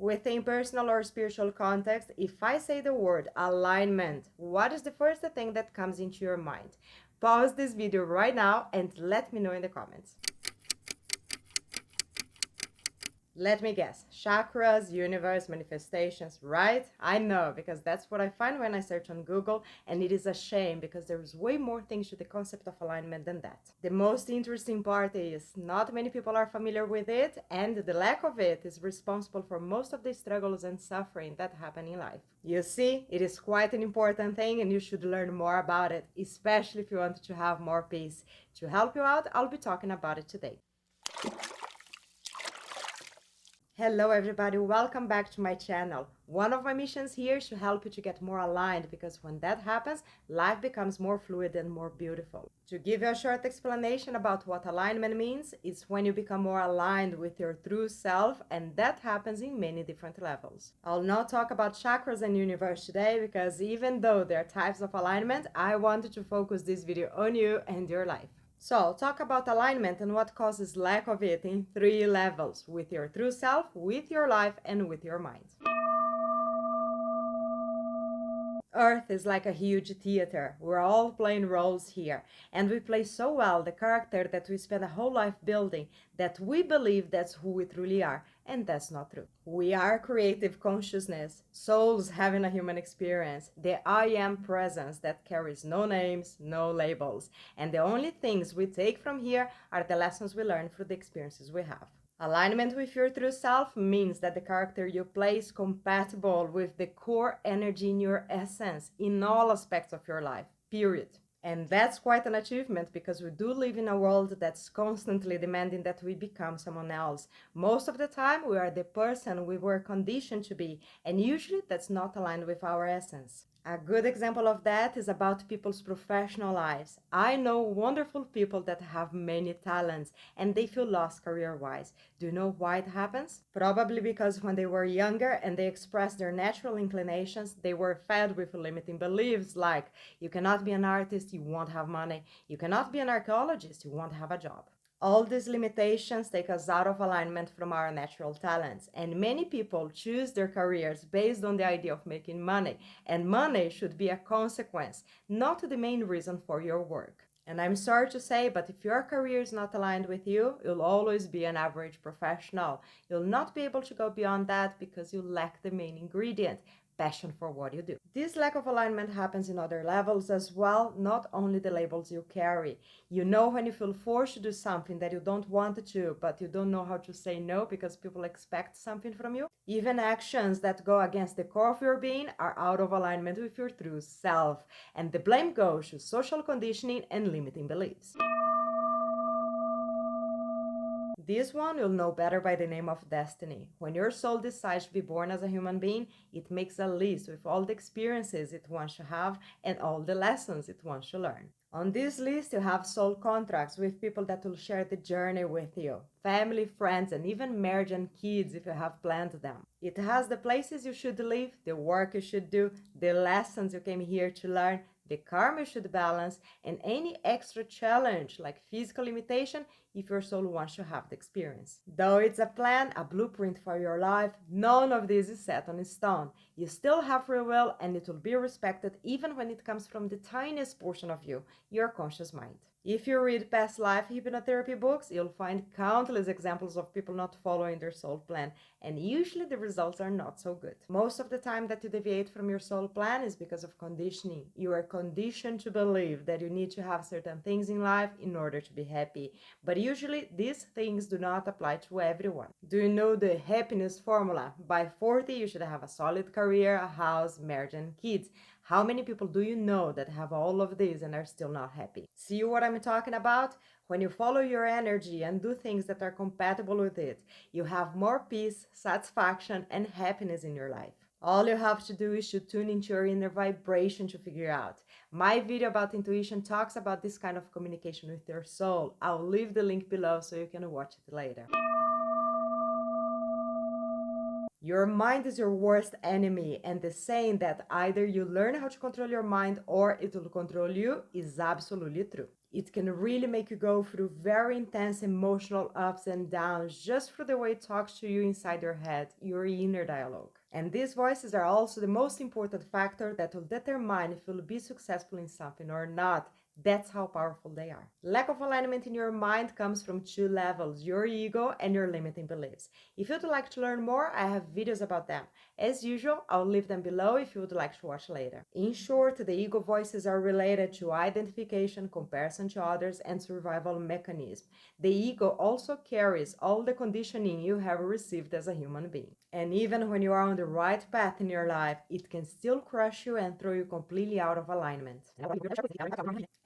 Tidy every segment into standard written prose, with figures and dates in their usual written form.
Within personal or spiritual context, if I say the word alignment, what is the first thing that comes into your mind? Pause this video right now and let me know in the comments. Let me guess, chakras, universe, manifestations, right? I know, because that's what I find when I search on Google, and it is a shame because there is way more things to the concept of alignment than that. The most interesting part is not many people are familiar with it, and the lack of it is responsible for most of the struggles and suffering that happen in life. You see, it is quite an important thing and you should learn more about it, especially if you want to have more peace. To help you out, I'll be talking about it today. Hello everybody, welcome back to my channel. One of my missions here is to help you to get more aligned, because when that happens, life becomes more fluid and more beautiful. To give you a short explanation about what alignment means, it's when you become more aligned with your true self, and that happens in many different levels. I'll not talk about chakras and universe today, because even though they're types of alignment, I wanted to focus this video on you and your life. So I'll talk about alignment and what causes lack of it in 3 levels: with your true self, with your life, and with your mind. Earth is like a huge theater. We're all playing roles here, and we play so well the character that we spend a whole life building that we believe that's who we truly are, and that's not true. We are creative consciousness, souls having a human experience, the I am presence that carries no names, no labels, and the only things we take from here are the lessons we learn through the experiences we have. Alignment with your true self means that the character you play is compatible with the core energy in your essence in all aspects of your life, period. And that's quite an achievement, because we do live in a world that's constantly demanding that we become someone else. Most of the time, we are the person we were conditioned to be, and usually that's not aligned with our essence. A good example of that is about people's professional lives. I know wonderful people that have many talents and they feel lost career-wise. Do you know why it happens? Probably because when they were younger and they expressed their natural inclinations, they were fed with limiting beliefs like, you cannot be an artist, you won't have money. You cannot be an archaeologist, you won't have a job. All these limitations take us out of alignment from our natural talents, and many people choose their careers based on the idea of making money, and money should be a consequence, not the main reason for your work. And I'm sorry to say, but if your career is not aligned with you, you'll always be an average professional. You'll not be able to go beyond that because you lack the main ingredient: passion for what you do. This lack of alignment happens in other levels as well, not only the labels you carry. You know when you feel forced to do something that you don't want to, but you don't know how to say no because people expect something from you. Even actions that go against the core of your being are out of alignment with your true self, and the blame goes to social conditioning and limiting beliefs. This one you'll know better by the name of destiny. When your soul decides to be born as a human being, it makes a list with all the experiences it wants to have and all the lessons it wants to learn. On this list, you have soul contracts with people that will share the journey with you, family, friends, and even marriage and kids if you have planned them. It has the places you should live, the work you should do, the lessons you came here to learn, the karma you should balance, and any extra challenge like physical limitation if your soul wants to have the experience. Though it's a plan, a blueprint for your life, none of this is set on stone. You still have free will, and it will be respected even when it comes from the tiniest portion of you, your conscious mind. If you read past life hypnotherapy books, you'll find countless examples of people not following their soul plan, and usually the results are not so good. Most of the time that you deviate from your soul plan is because of conditioning. You are conditioned to believe that you need to have certain things in life in order to be happy, but usually these things do not apply to everyone. Do you know the happiness formula? By 40, you should have a solid career, a house, marriage, and kids. How many people do you know that have all of these and are still not happy? See what I'm talking about? When you follow your energy and do things that are compatible with it, you have more peace, satisfaction, and happiness in your life. All you have to do is to tune into your inner vibration to figure out. My video about intuition talks about this kind of communication with your soul. I'll leave the link below so you can watch it later. Your mind is your worst enemy, and the saying that either you learn how to control your mind or it will control you is absolutely true. It can really make you go through very intense emotional ups and downs just through the way it talks to you inside your head, your inner dialogue. And these voices are also the most important factor that will determine if you'll be successful in something or not. That's how powerful they are. Lack of alignment in your mind comes from two levels, your ego and your limiting beliefs. If you'd like to learn more, I have videos about them. As usual, I'll leave them below if you would like to watch later. In short, the ego voices are related to identification, comparison to others, and survival mechanism. The ego also carries all the conditioning you have received as a human being. And even when you are on the right path in your life, it can still crush you and throw you completely out of alignment.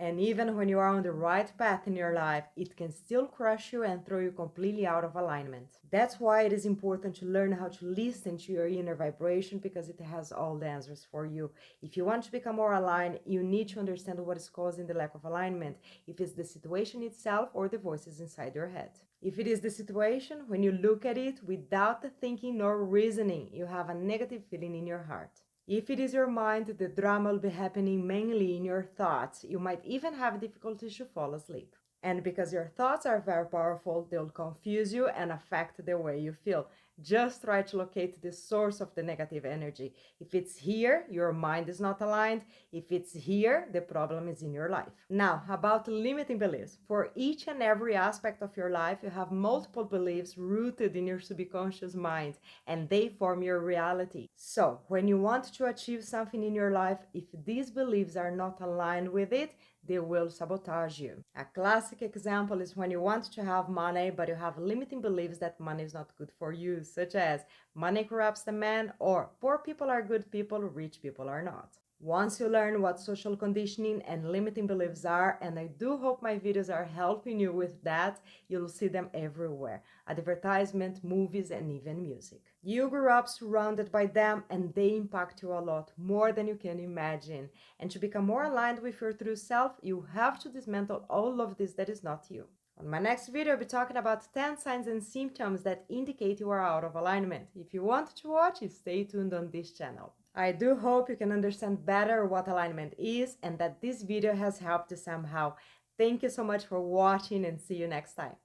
And even when you are on the right path in your life, it can still crush you and throw you completely out of alignment. That's why it is important to learn how to listen to your inner vibration, because it has all the answers for you. If you want to become more aligned, you need to understand what is causing the lack of alignment, if it's the situation itself or the voices inside your head. If it is the situation, when you look at it without thinking nor reasoning, you have a negative feeling in your heart. If it is your mind, the drama will be happening mainly in your thoughts. You might even have difficulties to fall asleep. And because your thoughts are very powerful, they'll confuse you and affect the way you feel. Just try to locate the source of the negative energy. If it's here, your mind is not aligned. If it's here, the problem is in your life. Now, about limiting beliefs. For each and every aspect of your life, you have multiple beliefs rooted in your subconscious mind, and they form your reality. So, when you want to achieve something in your life, if these beliefs are not aligned with it, they will sabotage you. A classic example is when you want to have money, but you have limiting beliefs that money is not good for you, such as money corrupts the man, or poor people are good people, rich people are not. Once you learn what social conditioning and limiting beliefs are, and I do hope my videos are helping you with that, you'll see them everywhere. Advertisement, movies, and even music. You grew up surrounded by them, and they impact you a lot, more than you can imagine. And to become more aligned with your true self, you have to dismantle all of this that is not you. On my next video, I'll be talking about 10 signs and symptoms that indicate you are out of alignment. If you want to watch, stay tuned on this channel. I do hope you can understand better what alignment is and that this video has helped you somehow. Thank you so much for watching, and see you next time.